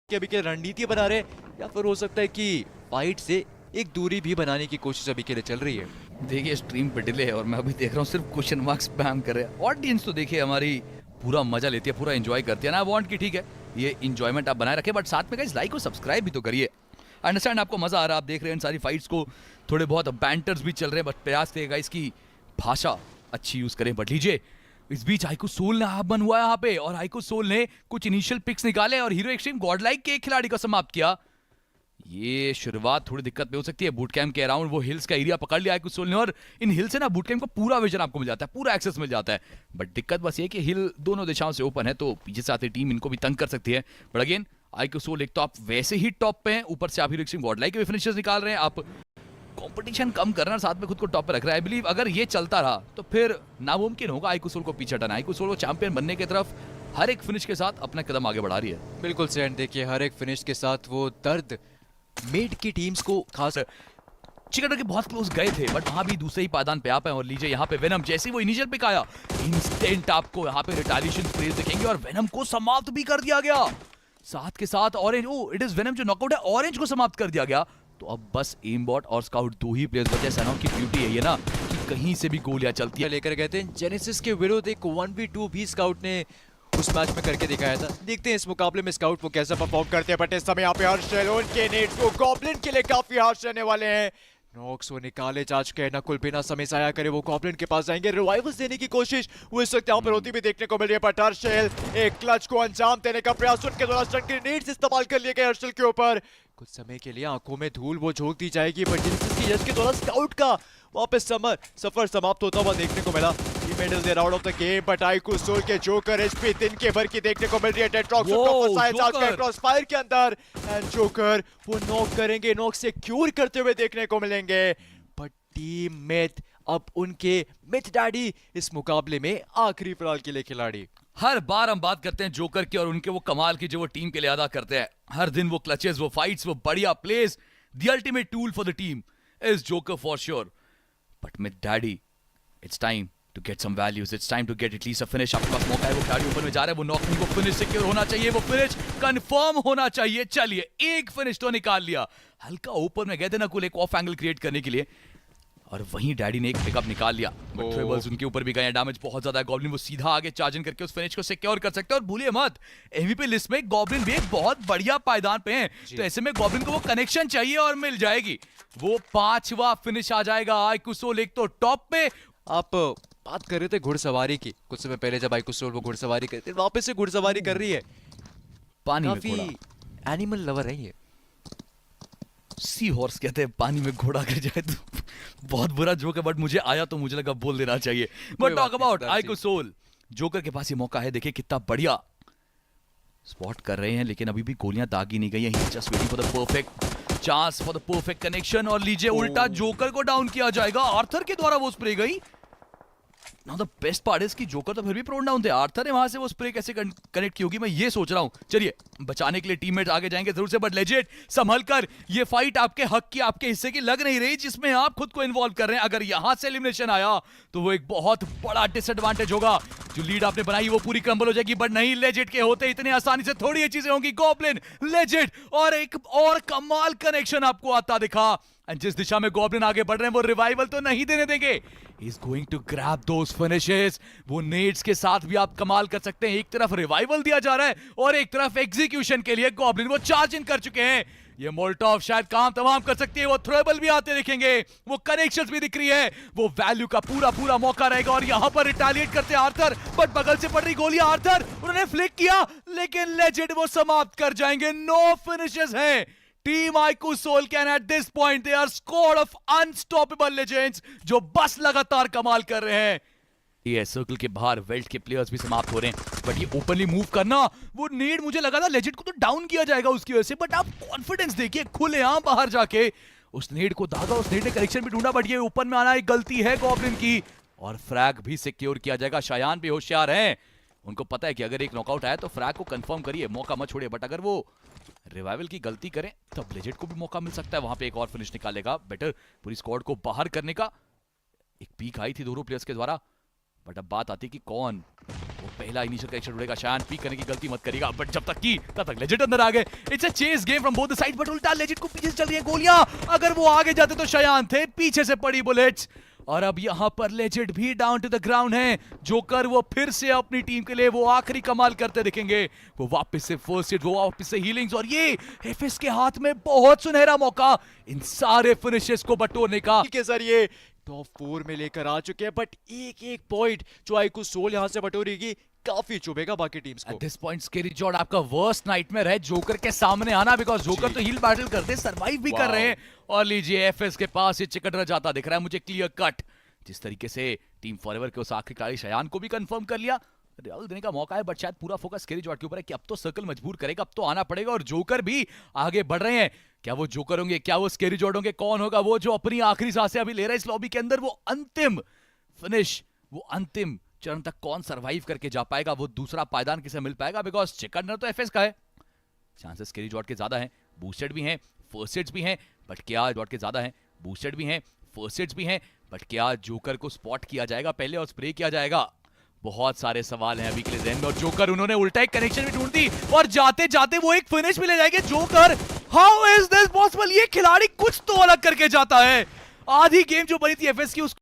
कि अभी के रणनीति बना रहे हैं या फिर हो सकता है कि फाइट से एक दूरी भी बनाने की कोशिश अभी के लिए चल रही है। देखिए स्ट्रीम पे डिले है और मैं अभी देख रहा हूँ सिर्फ क्वेश्चन मार्क स्पैम कर रहे हैं। ऑडियंस तो देखिए हमारी पूरा मजा लेती है, पूरा एंजॉय करती है ना। आई वांट कि ठीक है ये एंजॉयमेंट आप बनाए रखें, बट साथ में गाइस लाइक और सब्सक्राइब भी तो करिए। अंडरस्टैंड आपको मजा आ रहा है, आप देख रहे हैं इन सारी फाइट्स को, थोड़े बहुत बैंटर्स भी चल रहे हैं, बट प्रयास करिएगा इसकी भाषा अच्छी यूज करें। बट लीजिए इस बीच आइको सोल ने हाफ बन हुआ है यहाँ पे, और आइको सोल ने कुछ इनिशियल पिक्स निकाले और हीरो एक्सट्रीम गॉडलाइक के एक खिलाड़ी को समाप्त किया। ये शुरुआत थोड़ी दिक्कत में हो सकती है। बूट कैंप के अराउंड वो हिल्स का एरिया पकड़ लिया आइको सोल ने, और इन हिल से ना बूट कैंप का पूरा विजन आपको मिल जाता है, पूरा एक्सेस मिल जाता है। बट दिक्कत बस ये कि हिल दोनों दिशाओं से ओपन है, तो पीछे से आती टीम इनको भी तंग कर सकती है। बट अगेन आइको सोल एक तो आप वैसे ही टॉप पे हैं, ऊपर से आप हीरो एक्सट्रीम गॉडलाइक के भी फिनिशर्स निकाल रहे हैं, आप कंपटीशन कम कर रहे हैं, साथ में खुद को टॉप पे रख रहा है। आई बिलीव अगर ये चलता रहा तो फिर नामुमकिन होगा आइको सोल को पीछे हटाना। आइको सोल को चैंपियन बनने की तरफ हर एक फिनिश के साथ अपना कदम आगे बढ़ा रही है। बिल्कुल से देखिए हर एक फिनिश के साथ वो दर्द मिड की टीम्स को खास चिकन के बहुत क्लोज गए थे, बट वहां भी दूसरे ही पायदान पे आप हैं। और लीजिए यहाँ पे वेनम जैसे वो इनिशियल पिक आया, इंस्टेंट आपको यहाँ पे रिटालिएशन स्प्रेज दिखेंगे और वेनम को समाप्त भी कर दिया गया। साथ के साथ ऑरेंज, इट इज वेनम जो नॉकआउट है, ऑरेंज को समाप्त कर दिया गया। तो अब बस एमबॉट और स्काउट दो ही प्लेयर्स बचे। सैनॉन की ब्यूटी है ये ना कि कहीं से भी गोलियां चलती है। लेकर गए थे जेनेसिस के विरुद्ध एक 1v2 भी स्काउट ने उस मैच में करके दिखाया था। देखते हैं इस मुकाबले में स्काउट वो कैसा परफॉर्म करते हैं। बट इस समय यहाँ पे हर्षल उनके नेट्स को गॉब्लिन के लिए काफी हार्श रहने वाले हैं। नॉक्स वो निकाले जा चुके हैं, नकुल बिना समय साया करे वो गॉब्लिन के पास जाएंगे, रिवाइवल्स देने की कोशिश वो इस वक्त यहाँ पर होती भी देखने को मिल रही है। बट हर्षल एक क्लच को अंजाम देने का प्रयास, उनके द्वारा स्टन ग्रेनेड्स इस्तेमाल कर लिए गए हर्षल के ऊपर। कुछ समय के लिए आंखों में धूल वो झोंक दी जाएगी, बट जेनेसिस की यश के द्वारा स्काउट का वापस सफर समाप्त होता हुआ देखने को मिला। Middle the round of the game, but iQOO Soul के जोकर एचपी दिन के भर की देखने को मिल रही है। डेट्रॉक्स को फंसाया जा चुका है क्रॉस फायर के अंदर, एंड जोकर वो नॉक करेंगे, नॉक से क्यूर करते हुए देखने को मिलेंगे। बट टीम मिथ अब उनके मिथ डैडी इस मुकाबले में आखिरी फिलहाल के लिए खिलाड़ी। हर बार हम बात करते हैं जोकर की और उनके वो कमाल की जो वो टीम के लिए अदा करते हैं। हर दिन वो क्लचेस, वो फाइट्स, वो बढ़िया place, the ultimate tool for the team is joker for sure. But myth daddy, it's time to get some values, it's time to get at least a finish। आपके पास मौका है, वो खिलाड़ी ऊपर में जा रहा है, वो नॉक नहीं, वो फिनिश सिक्योर होना चाहिए, वो फिनिश कंफर्म होना चाहिए। चलिए एक फिनिश तो निकाल लिया, हल्का ऊपर में गए थे ना कुल एक ऑफ एंगल क्रिएट करने के लिए, और वहीं डैडी ने एक पिकअप निकाल लिया। बट ट्रेबल्स उनके ऊपर भी गए, डैमेज बहुत ज्यादा है। गॉब्लिन वो सीधा आगे चार्ज इन करके उस फिनिश को सिक्योर कर सकते हैं। और भूलिए मत एमवीपी लिस्ट में गॉब्लिन भी एक बहुत बढ़िया पायदान पे हैं, तो ऐसे में गॉब्लिन को वो कनेक्शन चाहिए और मिल जाएगी। वो 5वां फिनिश आ जाएगा। आइको सोल एक तो टॉप पे। आप बात कर रहे थे घुड़सवारी की, कुछ समय पहले जब आइको सोल वो घुड़सवारी करते वापस से घुड़सवारी कर रही है। पानी काफी में घोड़ा, एनिमल लवर है ये। सी हॉर्स कहते हैं पानी में घोड़ा कर जाए तो बहुत बुरा जोक है, बट मुझे आया तो मुझे लगा बोल देना चाहिए। But talk about iQOO Soul, joker के पास ये मौका है, देखिए कितना बढ़िया स्पॉट कर रहे हैं, लेकिन अभी भी गोलियां दागी नहीं गई हैं। He just waiting for the perfect chance, for the perfect connection. और लीजिए उल्टा जोकर को डाउन किया जाएगा, आर्थर के द्वारा वो स्प्रे गई। Now the best part is कि जोकर तो फिर भी प्रोन डाउन थे, आर्थर ने वहां से वो स्प्रे कैसे कनेक्ट की होगी, मैं ये सोच रहा हूं। चलिए बचाने के लिए टीममेट आगे जाएंगे जरूर से, बट लेजेंड संभल कर, ये फाइट आपके हक की, आपके हिस्से की लग नहीं रही, जिसमें आप खुद को इन्वॉल्व कर रहे हैं। अगर यहां से एलिमिनेशन आया तो वो एक बहुत बड़ा डिसएडवांटेज होगा। जो लीड आपने बनाई वो पूरी क्रम्बल हो जाएगी, बट नहीं, लेजेंड के होते इतने आसानी से थोड़ी ये चीजें होंगी। गॉब्लिन, लेजेंड और एक और कमाल कनेक्शन आपको आता दिखा, एंड जिस दिशा में गॉब्लिन आगे बढ़ रहे हैं वो रिवाइवल तो नहीं देने देंगे। He's going to grab those finishes। वो नेड्स के साथ भी आप कमाल कर सकते हैं। एक तरफ रिवाइवल दिया जा रहा है और एक तरफ एग्जीक्यूशन के लिए गॉब्लिन वो चार्ज इन कर चुके हैं। ये मोल्टोव शायद काम तमाम कर सकती है, वो थ्रोएबल भी आते दिखेंगे, वो कनेक्शंस भी दिख रही है, वो वैल्यू का पूरा मौका रहेगा। और यहां पर रिटालिएट करते हैं आर्थर, बट बगल से पड़ रही गोलियां, आर्थर उन्होंने फ्लिक किया, लेकिन लेजेंड वो समाप्त कर जाएंगे। नो फिनिशेस हैं। Team iQOO Soul can at this point, they are squad of unstoppable legends जो बस लगातार कमाल कर रहे हैं। ये सर्कल के बाहर वेल्ट के प्लेयर्स भी समाप्त हो रहे हैं, बट ये ओपनली मूव करना, वो नीड मुझे लगा था लेजेंड को तो डाउन किया जाएगा उसकी वजह से, बट आप कॉन्फिडेंस देखिए खुलेआम बाहर जाके उस नीड को दागा, उस नीड ने कनेक्शन भी ढूंढा, बट ये ओपन में आना एक गलती है गॉब्लिन की। और फ्रैग भी सिक्योर किया जाएगा। शायान भी होशियार हैं, उनको पता है कि अगर एक नॉकआउट आया तो फ्रैग को कंफर्म करिए, मौका मत छोड़िए। बट अगर वो रिवाइवल की गलती करें तब लेजेंड को भी मौका मिल सकता है, वहां पे एक और फिनिश निकालेगा। बेटर पूरी स्क्वाड को बाहर करने का एक पीक आई थी दोनों प्लेयर्स के द्वारा, बट अब बात आती कि कौन वो पहला इनिशियल कनेक्शन उड़ेगा, शायन पीक करने की गलती मत करेगा, बट जब तक की तब तक लेजेंड अंदर आ गए। It's a chase game from both the side, but उल्टा लेजेंड को पीछे से चल रही है गोलियां। अगर वो आगे जाते तो शायन थे, पीछे से पड़ी बुलेट्स, और अब यहां पर लेजेंड भी डाउन टू द ग्राउंड है। जोकर वो फिर से अपनी टीम के लिए वो आखिरी कमाल करते दिखेंगे, वो वापस से फर्स्ट हिट, वो वापस से हीलिंग्स, और ये एफएस के हाथ में बहुत सुनहरा मौका इन सारे फिनिशेस को बटोरने का। के जरिए टॉप 4 में लेकर आ चुके हैं, बट एक एक पॉइंट जो आईक्यू सोल यहां से बटोरेगी काफी चुभेगा बाकी टीम्स को। At this point, स्केरी जॉर्ड आपका वर्स्ट नाइटमेयर है जोकर के सामने आना, बिकॉज जोकर तो हील बैटल करते सर्वाइव भी कर रहे हैं। और लीजिए एफएस के पास ये चिकन रह जाता दिख रहा है मुझे क्लियर कट। जिस तरीके से टीम फॉरएवर के उस आखिरी खिलाड़ी शयान को भी कंफर्म कर लिया, रियल देने का मौका है, बट शायद पूरा फोकस स्केरी जॉर्ड के ऊपर है कि अब तो सर्कल मजबूर करेगा, अब तो आना पड़ेगा। और जोकर भी आगे बढ़ रहे हैं। क्या वो जोकर होंगे, क्या वो स्केरी जॉर्ड होंगे, कौन होगा वो जो अपनी आखिरी सांसें अभी ले रहा है इस लॉबी के अंदर? वो अंतिम फिनिश, वो अंतिम चरण तक कौन सरवाइव करके जा पाएगा, वो दूसरा पायदान किसे मिल पाएगा? बिकॉज चिकन तो एफएस का है, चांसेस स्केरी जॉर्ड के ज्यादा हैं, बूस्टेड भी हैं, फर्स्ट हिट्स भी हैं, बट क्या जॉर्ड के ज्यादा हैं, बूस्टेड भी हैं, फर्स्ट हिट्स भी हैं, बट क्या जोकर को स्पॉट किया जाएगा पहले और स्प्रे किया जाएगा? बहुत सारे सवाल हैं अभी के लिए ज़हन में। और जोकर उन्होंने उल्टा एक कनेक्शन भी ढूंढ दी और जाते जाते वो एक फिनिश भी ले जाएंगे। Joker, how is this possible? ये खिलाड़ी कुछ तो अलग करके जाता है। आधी गेम जो बनी थी एफएस की उसको